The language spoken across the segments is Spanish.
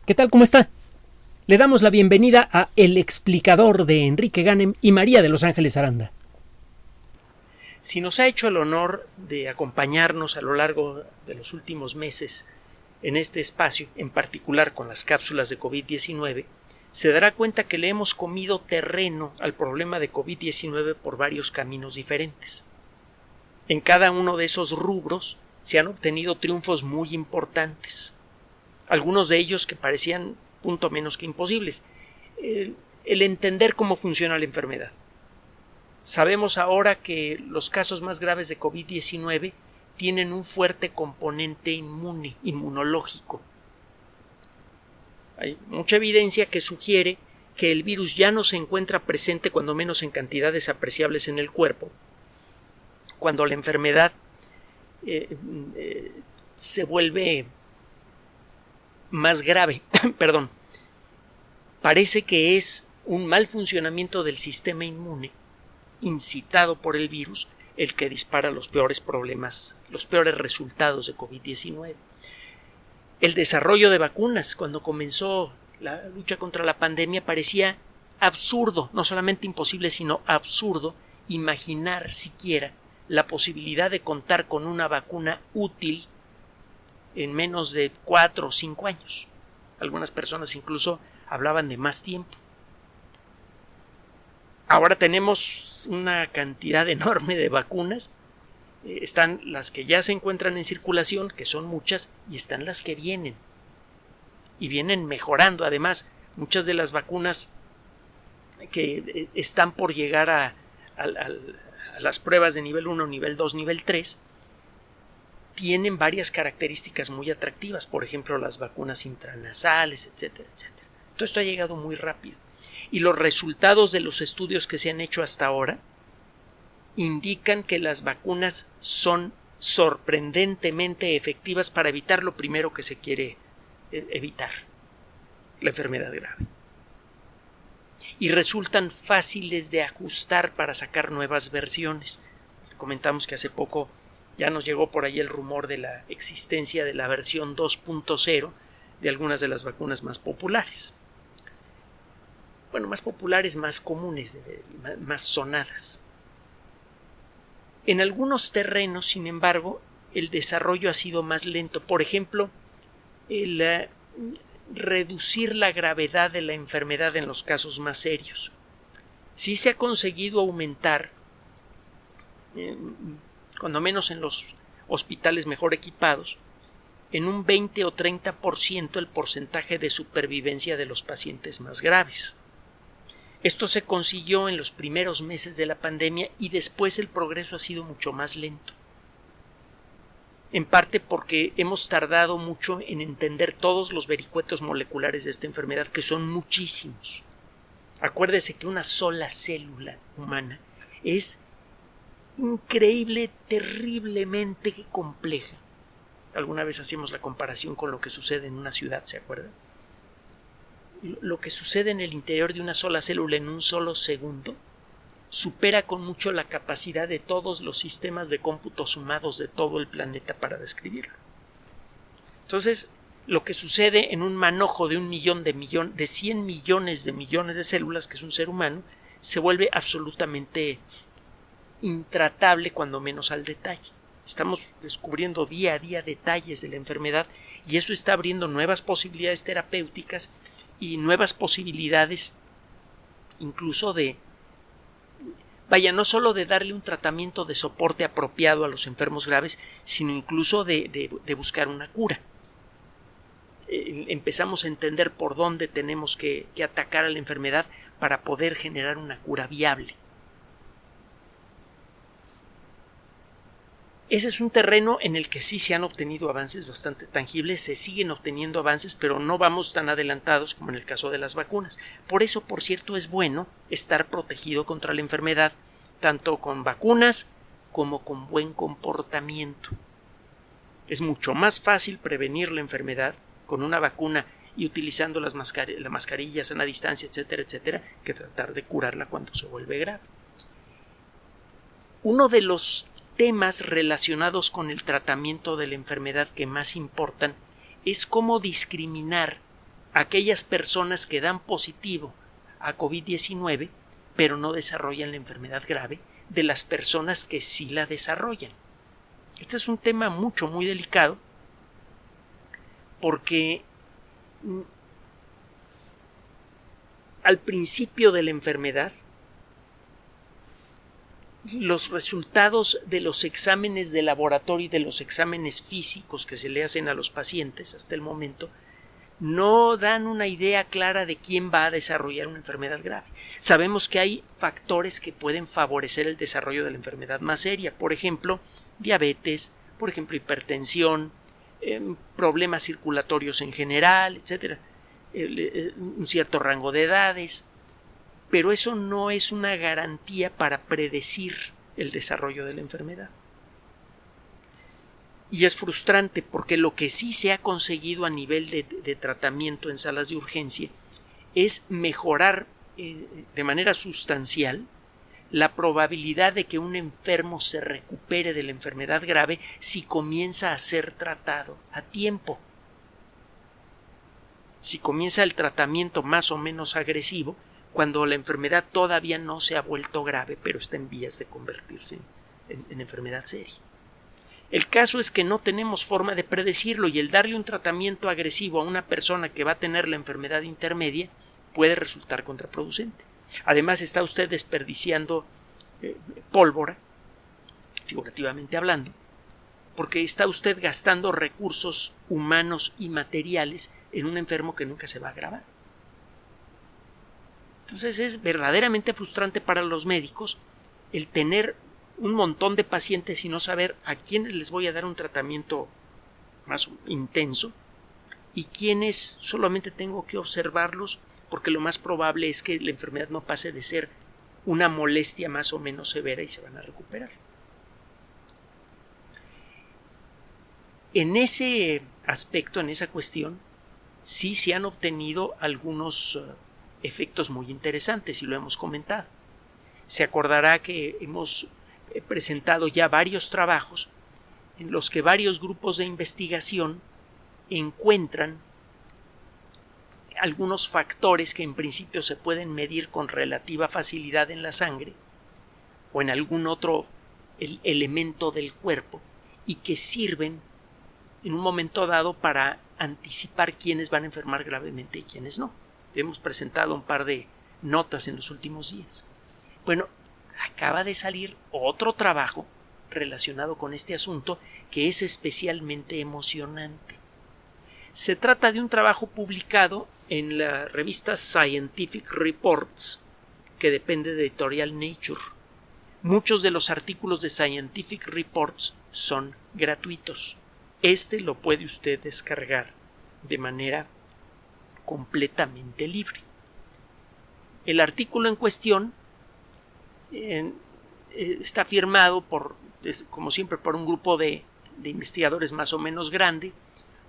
¿Qué tal? ¿Cómo está? Le damos la bienvenida a El Explicador de Enrique Ganem y María de Los Ángeles Aranda. Si nos ha hecho el honor de acompañarnos a lo largo de los últimos meses en este espacio, en particular con las cápsulas de COVID-19, se dará cuenta que le hemos comido terreno al problema de COVID-19 por varios caminos diferentes. En cada uno de esos rubros se han obtenido triunfos muy importantes. Algunos de ellos que parecían punto menos que imposibles. El entender cómo funciona la enfermedad. Sabemos ahora que los casos más graves de COVID-19 tienen un fuerte componente inmunológico. Hay mucha evidencia que sugiere que el virus ya no se encuentra presente, cuando menos en cantidades apreciables en el cuerpo, cuando la enfermedad se vuelve más grave. Perdón. Parece que es un mal funcionamiento del sistema inmune incitado por el virus el que dispara los peores problemas, los peores resultados de COVID-19. El desarrollo de vacunas, cuando comenzó la lucha contra la pandemia, parecía absurdo, no solamente imposible, sino absurdo imaginar siquiera la posibilidad de contar con una vacuna útil en menos de 4 o 5 años. Algunas personas incluso hablaban de más tiempo. Ahora tenemos una cantidad enorme de vacunas. Están las que ya se encuentran en circulación, que son muchas, y están las que vienen. Y vienen mejorando. Además, muchas de las vacunas que están por llegar a las pruebas de nivel 1, nivel 2, nivel 3, tienen varias características muy atractivas, por ejemplo las vacunas intranasales, etcétera, etcétera. Todo esto ha llegado muy rápido y los resultados de los estudios que se han hecho hasta ahora indican que las vacunas son sorprendentemente efectivas para evitar lo primero que se quiere evitar, la enfermedad grave. Y resultan fáciles de ajustar para sacar nuevas versiones. Comentamos que hace poco ya nos llegó por ahí el rumor de la existencia de la versión 2.0 de algunas de las vacunas más populares. Bueno, más populares, más comunes, más sonadas. En algunos terrenos, sin embargo, el desarrollo ha sido más lento. Por ejemplo, el reducir la gravedad de la enfermedad en los casos más serios. Sí se ha conseguido aumentar, cuando menos en los hospitales mejor equipados, en un 20 o 30% el porcentaje de supervivencia de los pacientes más graves. Esto se consiguió en los primeros meses de la pandemia y después el progreso ha sido mucho más lento. En parte porque hemos tardado mucho en entender todos los vericuetos moleculares de esta enfermedad, que son muchísimos. Acuérdese que una sola célula humana es increíble, terriblemente compleja. Alguna vez hacíamos la comparación con lo que sucede en una ciudad, ¿se acuerdan? Lo que sucede en el interior de una sola célula en un solo segundo supera con mucho la capacidad de todos los sistemas de cómputo sumados de todo el planeta para describirlo. Entonces, lo que sucede en un manojo de 100 millones de células, que es un ser humano, se vuelve absolutamente intratable, cuando menos al detalle. Estamos descubriendo día a día detalles de la enfermedad y eso está abriendo nuevas posibilidades terapéuticas y nuevas posibilidades incluso no solo de darle un tratamiento de soporte apropiado a los enfermos graves, sino incluso de buscar una cura. Empezamos a entender por dónde tenemos que atacar a la enfermedad para poder generar una cura viable. Ese es un terreno en el que sí se han obtenido avances bastante tangibles, se siguen obteniendo avances, pero no vamos tan adelantados como en el caso de las vacunas. Por eso, por cierto, es bueno estar protegido contra la enfermedad, tanto con vacunas como con buen comportamiento. Es mucho más fácil prevenir la enfermedad con una vacuna y utilizando las mascarillas, sana distancia, etcétera, etcétera, que tratar de curarla cuando se vuelve grave. Uno de los temas relacionados con el tratamiento de la enfermedad que más importan es cómo discriminar aquellas personas que dan positivo a COVID-19 pero no desarrollan la enfermedad grave de las personas que sí la desarrollan. Este es un tema muy delicado porque al principio de la enfermedad los resultados de los exámenes de laboratorio y de los exámenes físicos que se le hacen a los pacientes hasta el momento no dan una idea clara de quién va a desarrollar una enfermedad grave. Sabemos que hay factores que pueden favorecer el desarrollo de la enfermedad más seria, por ejemplo, diabetes, por ejemplo, hipertensión, problemas circulatorios en general, etcétera, un cierto rango de edades, pero eso no es una garantía para predecir el desarrollo de la enfermedad. Y es frustrante porque lo que sí se ha conseguido a nivel de tratamiento en salas de urgencia es mejorar de manera sustancial la probabilidad de que un enfermo se recupere de la enfermedad grave si comienza a ser tratado a tiempo. Si comienza el tratamiento más o menos agresivo cuando la enfermedad todavía no se ha vuelto grave, pero está en vías de convertirse en enfermedad seria. El caso es que no tenemos forma de predecirlo y el darle un tratamiento agresivo a una persona que va a tener la enfermedad intermedia puede resultar contraproducente. Además, está usted desperdiciando pólvora, figurativamente hablando, porque está usted gastando recursos humanos y materiales en un enfermo que nunca se va a agravar. Entonces es verdaderamente frustrante para los médicos el tener un montón de pacientes y no saber a quiénes les voy a dar un tratamiento más intenso y quiénes solamente tengo que observarlos porque lo más probable es que la enfermedad no pase de ser una molestia más o menos severa y se van a recuperar. En ese aspecto, en esa cuestión, sí se han obtenido algunos efectos muy interesantes y lo hemos comentado. Se acordará que hemos presentado ya varios trabajos en los que varios grupos de investigación encuentran algunos factores que en principio se pueden medir con relativa facilidad en la sangre o en algún otro elemento del cuerpo y que sirven en un momento dado para anticipar quiénes van a enfermar gravemente y quiénes no. Hemos presentado un par de notas en los últimos días. Bueno, acaba de salir otro trabajo relacionado con este asunto que es especialmente emocionante. Se trata de un trabajo publicado en la revista Scientific Reports, que depende de Editorial Nature. Muchos de los artículos de Scientific Reports son gratuitos. Este lo puede usted descargar de manera completamente libre. El artículo en cuestión está firmado como siempre por un grupo de investigadores más o menos grande.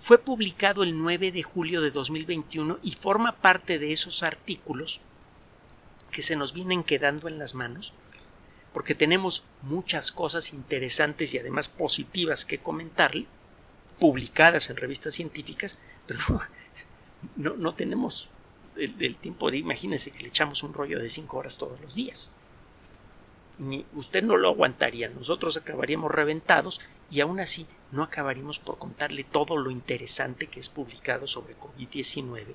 Fue publicado el 9 de julio de 2021 y forma parte de esos artículos que se nos vienen quedando en las manos porque tenemos muchas cosas interesantes y además positivas que comentarle, publicadas en revistas científicas, pero no tenemos el tiempo de, imagínense que le echamos un rollo de 5 horas todos los días. Usted no lo aguantaría, nosotros acabaríamos reventados y aún así no acabaríamos por contarle todo lo interesante que es publicado sobre COVID-19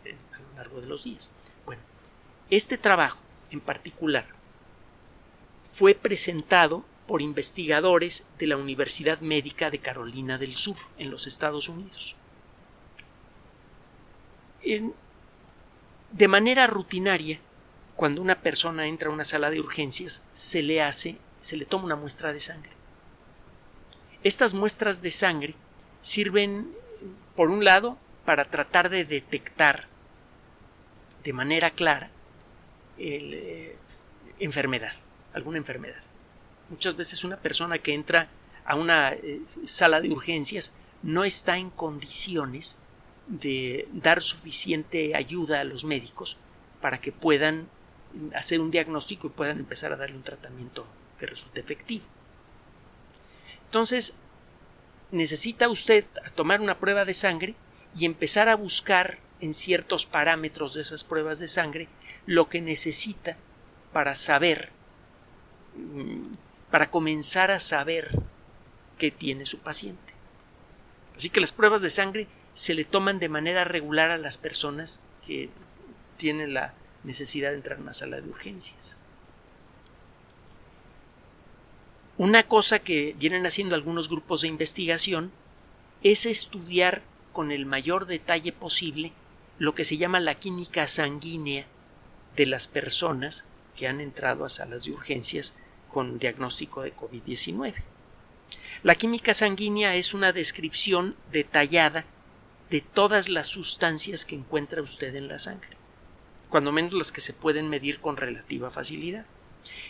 a lo largo de los días. Bueno, este trabajo en particular fue presentado por investigadores de la Universidad Médica de Carolina del Sur, en los Estados Unidos. De manera rutinaria, cuando una persona entra a una sala de urgencias, se le toma una muestra de sangre. Estas muestras de sangre sirven, por un lado, para tratar de detectar de manera clara alguna enfermedad. Muchas veces una persona que entra a una sala de urgencias no está en condiciones de dar suficiente ayuda a los médicos para que puedan hacer un diagnóstico y puedan empezar a darle un tratamiento que resulte efectivo. Entonces, necesita usted tomar una prueba de sangre y empezar a buscar en ciertos parámetros de esas pruebas de sangre lo que necesita para saber, para comenzar a saber qué tiene su paciente. Así que las pruebas de sangre se le toman de manera regular a las personas que tienen la necesidad de entrar en una sala de urgencias. Una cosa que vienen haciendo algunos grupos de investigación es estudiar con el mayor detalle posible lo que se llama la química sanguínea de las personas que han entrado a salas de urgencias con diagnóstico de COVID-19. La química sanguínea es una descripción detallada de todas las sustancias que encuentra usted en la sangre, cuando menos las que se pueden medir con relativa facilidad.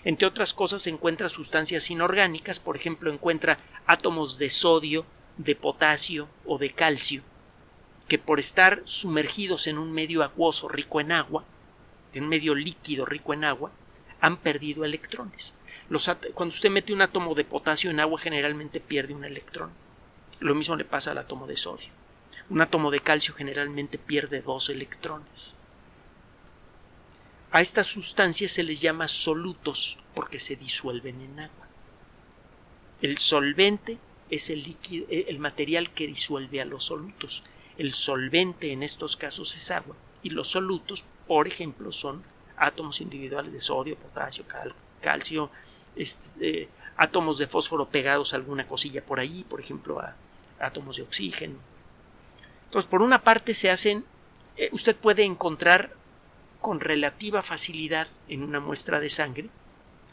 Entre otras cosas, encuentra sustancias inorgánicas, por ejemplo, encuentra átomos de sodio, de potasio o de calcio, que por estar sumergidos en un medio acuoso rico en agua, en un medio líquido rico en agua, han perdido electrones. Cuando usted mete un átomo de potasio en agua, generalmente pierde un electrón. Lo mismo le pasa al átomo de sodio. Un átomo de calcio generalmente pierde 2 electrones. A estas sustancias se les llama solutos porque se disuelven en agua. El solvente es el líquido, el material que disuelve a los solutos. El solvente en estos casos es agua y los solutos, por ejemplo, son átomos individuales de sodio, potasio, calcio, átomos de fósforo pegados a alguna cosilla por allí, por ejemplo, a átomos de oxígeno. Entonces, por una parte se hacen, usted puede encontrar con relativa facilidad en una muestra de sangre,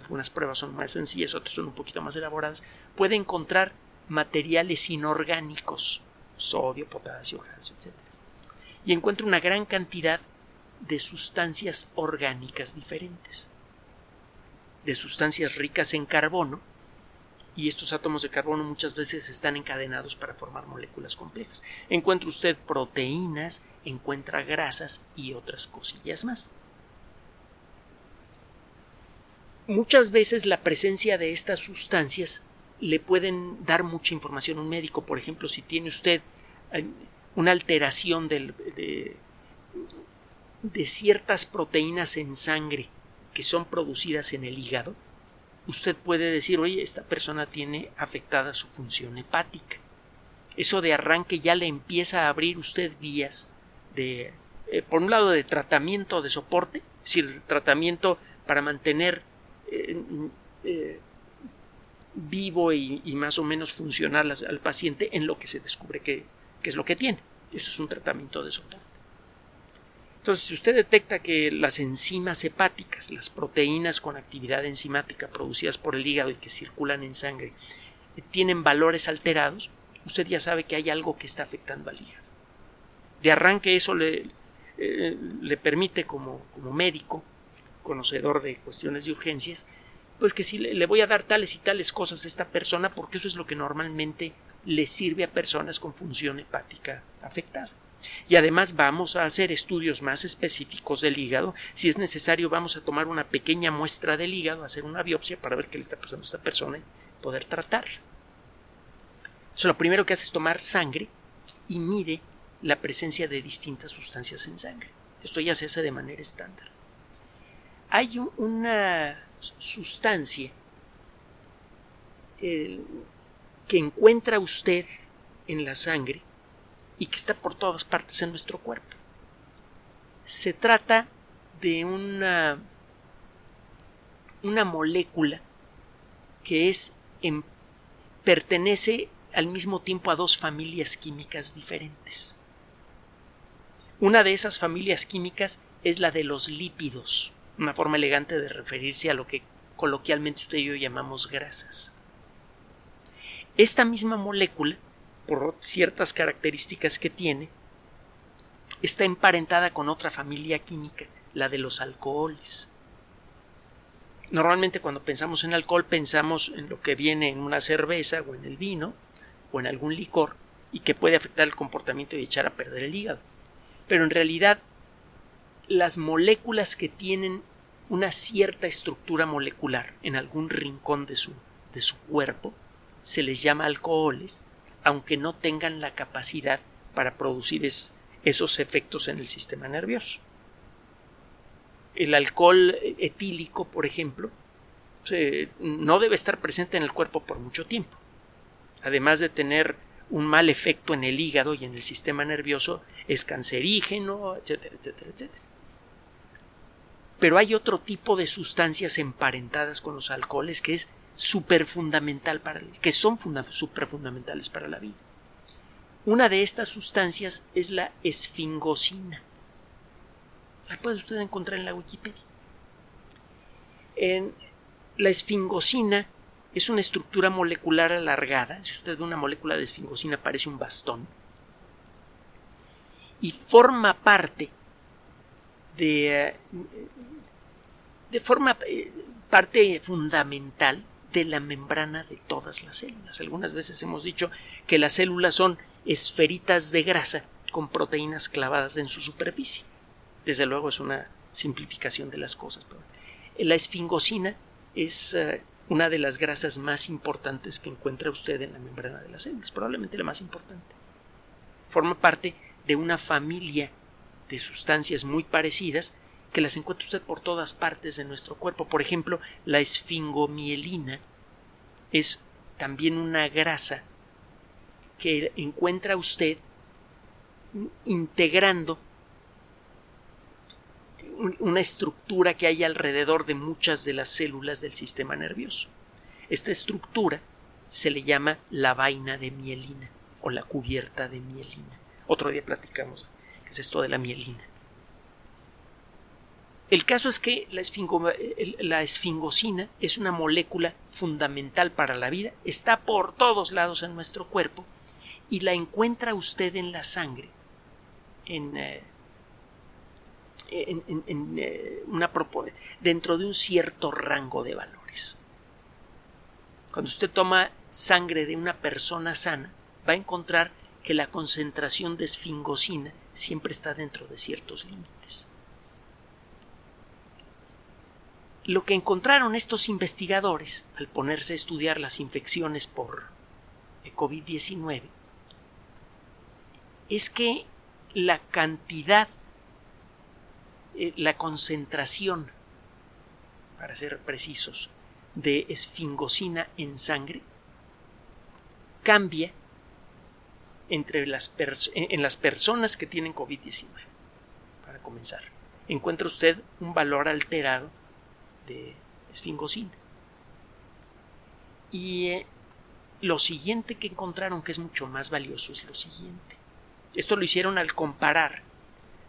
algunas pruebas son más sencillas, otras son un poquito más elaboradas, puede encontrar materiales inorgánicos, sodio, potasio, calcio, etc. Y encuentra una gran cantidad de sustancias orgánicas diferentes, de sustancias ricas en carbono, y estos átomos de carbono muchas veces están encadenados para formar moléculas complejas. Encuentra usted proteínas, encuentra grasas y otras cosillas más. Muchas veces la presencia de estas sustancias le pueden dar mucha información a un médico. Por ejemplo, si tiene usted una alteración de ciertas proteínas en sangre que son producidas en el hígado, usted puede decir, oye, esta persona tiene afectada su función hepática. Eso de arranque ya le empieza a abrir usted vías de, por un lado, de tratamiento de soporte, es decir, tratamiento para mantener vivo y más o menos funcional al paciente en lo que se descubre qué es lo que tiene. Eso es un tratamiento de soporte. Entonces, si usted detecta que las enzimas hepáticas, las proteínas con actividad enzimática producidas por el hígado y que circulan en sangre, tienen valores alterados, usted ya sabe que hay algo que está afectando al hígado. De arranque eso le permite como médico, conocedor de cuestiones de urgencias, pues que sí le voy a dar tales y tales cosas a esta persona porque eso es lo que normalmente le sirve a personas con función hepática afectada. Y además vamos a hacer estudios más específicos del hígado. Si es necesario, vamos a tomar una pequeña muestra del hígado, hacer una biopsia para ver qué le está pasando a esta persona y poder tratarla. Entonces, lo primero que hace es tomar sangre y mide la presencia de distintas sustancias en sangre. Esto ya se hace de manera estándar. Hay una sustancia que encuentra usted en la sangre y que está por todas partes en nuestro cuerpo. Se trata de una molécula que pertenece al mismo tiempo a 2 familias químicas diferentes. Una de esas familias químicas es la de los lípidos, una forma elegante de referirse a lo que coloquialmente usted y yo llamamos grasas. Esta misma molécula, por ciertas características que tiene, está emparentada con otra familia química, la de los alcoholes. Normalmente cuando pensamos en alcohol pensamos en lo que viene en una cerveza o en el vino o en algún licor y que puede afectar el comportamiento y echar a perder el hígado. Pero en realidad las moléculas que tienen una cierta estructura molecular en algún rincón de su cuerpo se les llama alcoholes, aunque no tengan la capacidad para producir esos efectos en el sistema nervioso. El alcohol etílico, por ejemplo, no debe estar presente en el cuerpo por mucho tiempo. Además de tener un mal efecto en el hígado y en el sistema nervioso, es cancerígeno, etcétera, etcétera, etcétera. Pero hay otro tipo de sustancias emparentadas con los alcoholes que es superfundamental que son superfundamentales para la vida. Una de estas sustancias es la esfingosina. La puede usted encontrar en la Wikipedia. La esfingosina es una estructura molecular alargada. Si usted ve una molécula de esfingosina, parece un bastón. Y forma parte parte fundamental de la membrana de todas las células. Algunas veces hemos dicho que las células son esferitas de grasa con proteínas clavadas en su superficie. Desde luego es una simplificación de las cosas. Pero la esfingosina es una de las grasas más importantes que encuentra usted en la membrana de las células, probablemente la más importante. Forma parte de una familia de sustancias muy parecidas que las encuentra usted por todas partes de nuestro cuerpo. Por ejemplo, la esfingomielina es también una grasa que encuentra usted integrando una estructura que hay alrededor de muchas de las células del sistema nervioso. Esta estructura se le llama la vaina de mielina o la cubierta de mielina. Otro día platicamos qué es esto de la mielina. El caso es que la esfingosina es una molécula fundamental para la vida, está por todos lados en nuestro cuerpo y la encuentra usted en la sangre dentro de un cierto rango de valores. Cuando usted toma sangre de una persona sana, va a encontrar que la concentración de esfingosina siempre está dentro de ciertos límites. Lo que encontraron estos investigadores al ponerse a estudiar las infecciones por COVID-19 es que la cantidad, la concentración, para ser precisos, de esfingosina en sangre cambia en las personas que tienen COVID-19. Para comenzar, encuentra usted un valor alterado de esfingosina. Y lo siguiente que encontraron, que es mucho más valioso, es lo siguiente. Esto lo hicieron al comparar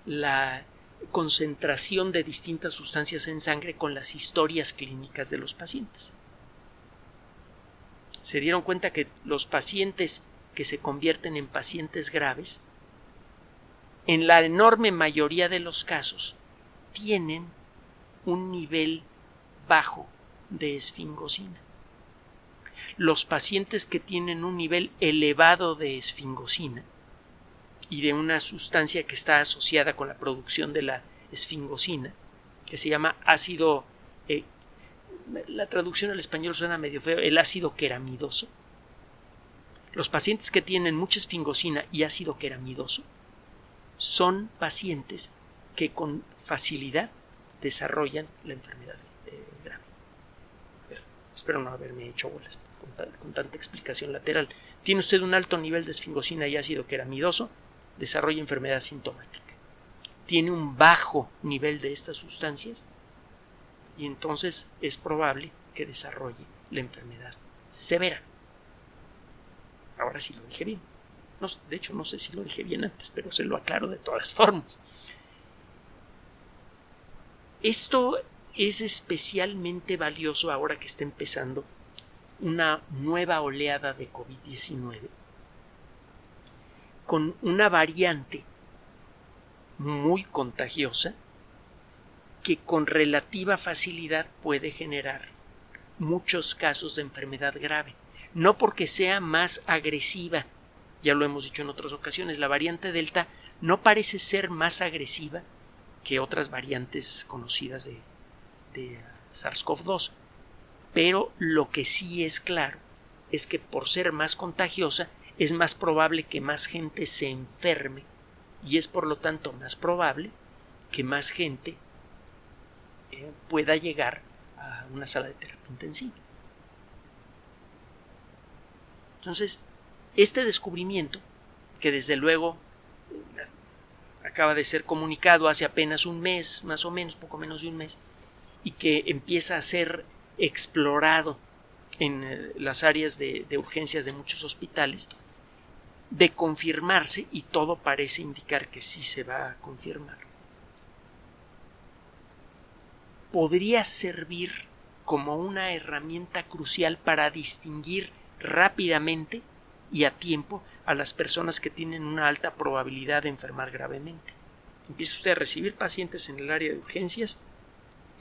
la concentración de distintas sustancias en sangre con las historias clínicas de los pacientes. Se dieron cuenta que los pacientes que se convierten en pacientes graves, en la enorme mayoría de los casos, tienen un nivel bajo de esfingosina. Los pacientes que tienen un nivel elevado de esfingosina y de una sustancia que está asociada con la producción de la esfingosina, que se llama ácido, la traducción al español suena medio feo, el ácido queramidoso. Los pacientes que tienen mucha esfingosina y ácido queramidoso son pacientes que con facilidad desarrollan la enfermedad grave. Espero no haberme hecho bolas con tanta explicación lateral. Tiene usted un alto nivel de esfingosina y ácido queramidoso, desarrolla enfermedad sintomática. Tiene un bajo nivel de estas sustancias y entonces es probable que desarrolle la enfermedad severa. Ahora sí lo dije bien. No, de hecho, no sé si lo dije bien antes, pero se lo aclaro de todas formas. Esto es especialmente valioso ahora que está empezando una nueva oleada de COVID-19 con una variante muy contagiosa que con relativa facilidad puede generar muchos casos de enfermedad grave. No porque sea más agresiva, ya lo hemos dicho en otras ocasiones, la variante Delta no parece ser más agresiva que otras variantes conocidas de SARS-CoV-2, pero lo que sí es claro es que por ser más contagiosa es más probable que más gente se enferme y es por lo tanto más probable que más gente pueda llegar a una sala de terapia intensiva. Entonces, este descubrimiento, que desde luego acaba de ser comunicado hace apenas un mes, más o menos, poco menos de un mes, y que empieza a ser explorado en las áreas de urgencias de muchos hospitales, de confirmarse, y todo parece indicar que sí se va a confirmar, podría servir como una herramienta crucial para distinguir rápidamente y a tiempo a las personas que tienen una alta probabilidad de enfermar gravemente. Empieza usted a recibir pacientes en el área de urgencias,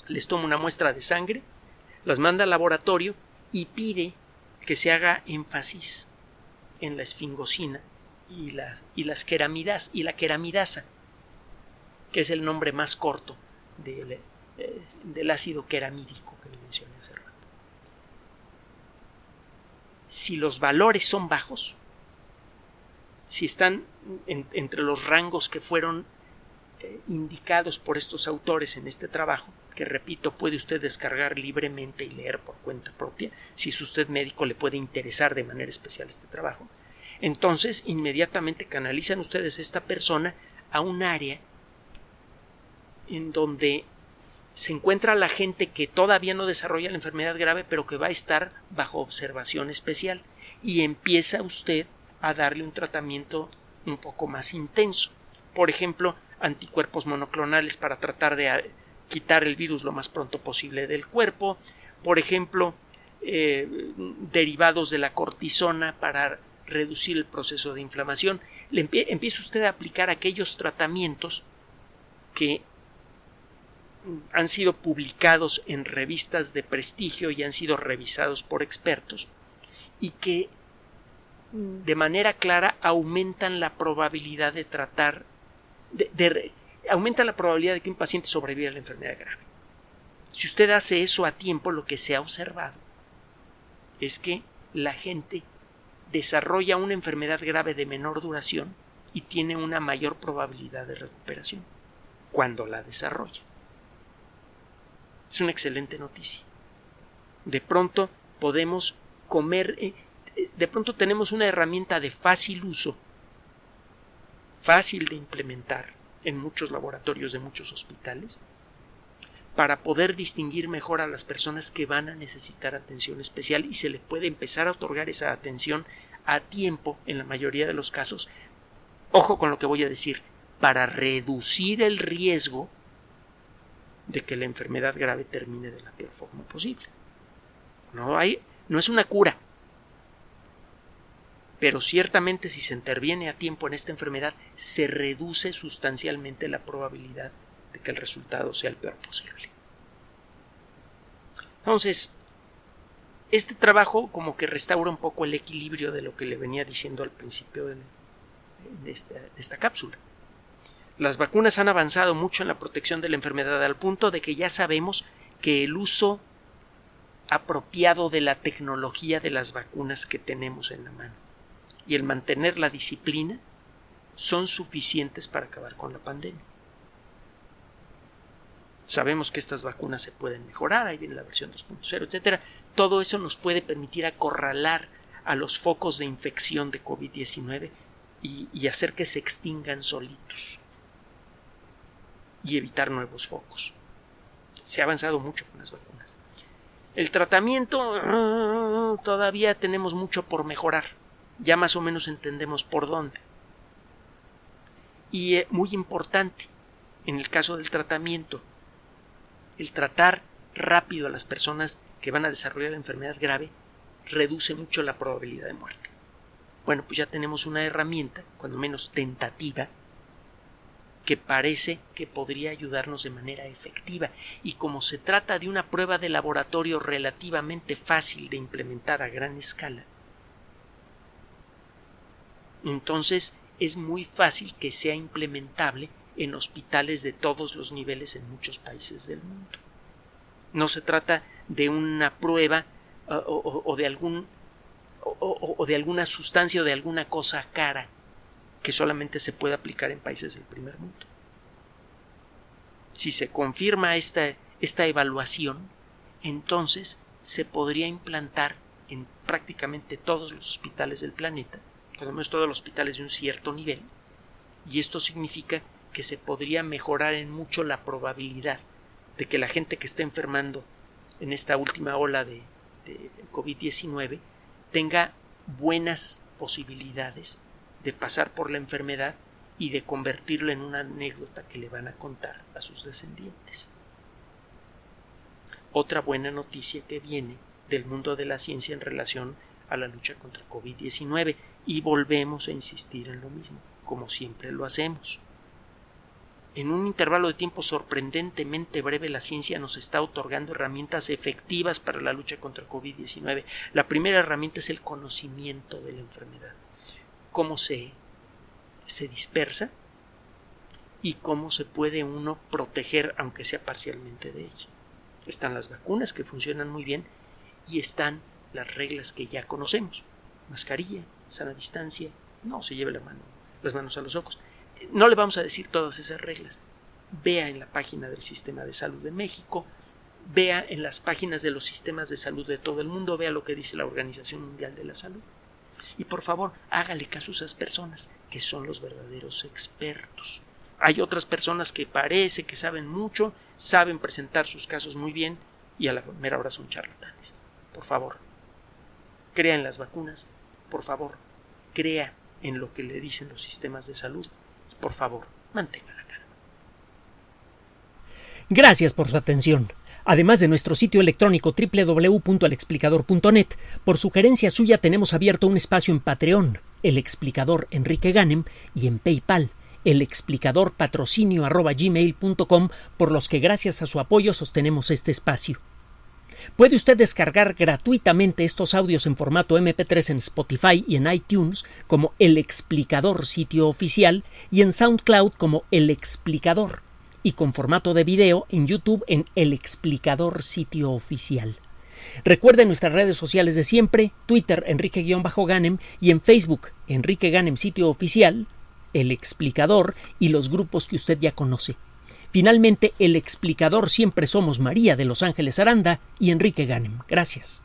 les toma una muestra de sangre, las manda al laboratorio y pide que se haga énfasis en la esfingosina y la queramidasa, que es el nombre más corto del ácido queramídico que le mencioné hace rato. Si los valores son bajos, si están entre los rangos que fueron indicados por estos autores en este trabajo, que repito, puede usted descargar libremente y leer por cuenta propia, si es usted médico le puede interesar de manera especial este trabajo, entonces inmediatamente canalizan ustedes a esta persona a un área en donde se encuentra la gente que todavía no desarrolla la enfermedad grave, pero que va a estar bajo observación especial, y empieza usted a darle un tratamiento un poco más intenso. Por ejemplo, anticuerpos monoclonales para tratar de quitar el virus lo más pronto posible del cuerpo. Por ejemplo, derivados de la cortisona para reducir el proceso de inflamación. Empieza usted a aplicar aquellos tratamientos que han sido publicados en revistas de prestigio y han sido revisados por expertos, y que de manera clara aumentan la probabilidad de tratar aumenta la probabilidad de que un paciente sobreviva a la enfermedad grave. Si usted hace eso a tiempo, lo que se ha observado es que la gente desarrolla una enfermedad grave de menor duración y tiene una mayor probabilidad de recuperación cuando la desarrolla. Es una excelente noticia. De pronto podemos de pronto tenemos una herramienta de fácil uso, fácil de implementar en muchos laboratorios de muchos hospitales, para poder distinguir mejor a las personas que van a necesitar atención especial, y se le puede empezar a otorgar esa atención a tiempo en la mayoría de los casos. Ojo con lo que voy a decir, para reducir el riesgo de que la enfermedad grave termine de la peor forma posible. No es una cura, pero ciertamente si se interviene a tiempo en esta enfermedad, se reduce sustancialmente la probabilidad de que el resultado sea el peor posible. Entonces, este trabajo como que restaura un poco el equilibrio de lo que le venía diciendo al principio de esta cápsula. Las vacunas han avanzado mucho en la protección de la enfermedad, al punto de que ya sabemos que el uso apropiado de la tecnología de las vacunas que tenemos en la mano y el mantener la disciplina son suficientes para acabar con la pandemia. Sabemos que estas vacunas se pueden mejorar, ahí viene la versión 2.0, etcétera. Todo eso nos puede permitir acorralar a los focos de infección de COVID-19 y hacer que se extingan solitos y evitar nuevos focos. Se ha avanzado mucho con las vacunas. El tratamiento todavía tenemos mucho por mejorar. Ya más o menos entendemos por dónde. Y muy importante, en el caso del tratamiento, el tratar rápido a las personas que van a desarrollar la enfermedad grave reduce mucho la probabilidad de muerte. Bueno, pues ya tenemos una herramienta, cuando menos tentativa, que parece que podría ayudarnos de manera efectiva, y como se trata de una prueba de laboratorio relativamente fácil de implementar a gran escala, entonces es muy fácil que sea implementable en hospitales de todos los niveles en muchos países del mundo. No se trata de una prueba o de alguna sustancia o de alguna cosa cara que solamente se puede aplicar en países del primer mundo. Si se confirma esta evaluación, entonces se podría implantar en prácticamente todos los hospitales del planeta, por lo menos todos los hospitales de un cierto nivel, y esto significa que se podría mejorar en mucho la probabilidad de que la gente que esté enfermando en esta última ola de COVID-19 tenga buenas posibilidades de pasar por la enfermedad y de convertirla en una anécdota que le van a contar a sus descendientes. Otra buena noticia que viene del mundo de la ciencia en relación a la lucha contra COVID-19, y volvemos a insistir en lo mismo, como siempre lo hacemos. En un intervalo de tiempo sorprendentemente breve, la ciencia nos está otorgando herramientas efectivas para la lucha contra COVID-19. La primera herramienta es el conocimiento de la enfermedad, cómo se dispersa y cómo se puede uno proteger, aunque sea parcialmente, de ella. Están las vacunas, que funcionan muy bien, y están las reglas que ya conocemos: mascarilla, sana distancia, no se lleve las manos a los ojos. No le vamos a decir todas esas reglas. Vea en la página del Sistema de Salud de México, vea en las páginas de los sistemas de salud de todo el mundo, vea lo que dice la Organización Mundial de la Salud. Y por favor, hágale caso a esas personas, que son los verdaderos expertos. Hay otras personas que parece que saben mucho, saben presentar sus casos muy bien, y a la mera hora son charlatanes. Por favor, crea en las vacunas. Por favor, crea en lo que le dicen los sistemas de salud. Por favor, mantenga la calma. Gracias por su atención. Además de nuestro sitio electrónico www.alexplicador.net, por sugerencia suya tenemos abierto un espacio en Patreon, El Explicador Enrique Ganem, y en PayPal, elexplicadorpatrocinio@gmail.com, por los que gracias a su apoyo sostenemos este espacio. Puede usted descargar gratuitamente estos audios en formato MP3 en Spotify y en iTunes como El Explicador Sitio Oficial, y en SoundCloud como El Explicador, y con formato de video en YouTube en El Explicador Sitio Oficial. Recuerde nuestras redes sociales de siempre: Twitter Enrique-Ganem, y en Facebook Enrique Ganem Sitio Oficial, El Explicador y los grupos que usted ya conoce. Finalmente, El Explicador siempre somos María de Los Ángeles Aranda y Enrique Ganem. Gracias.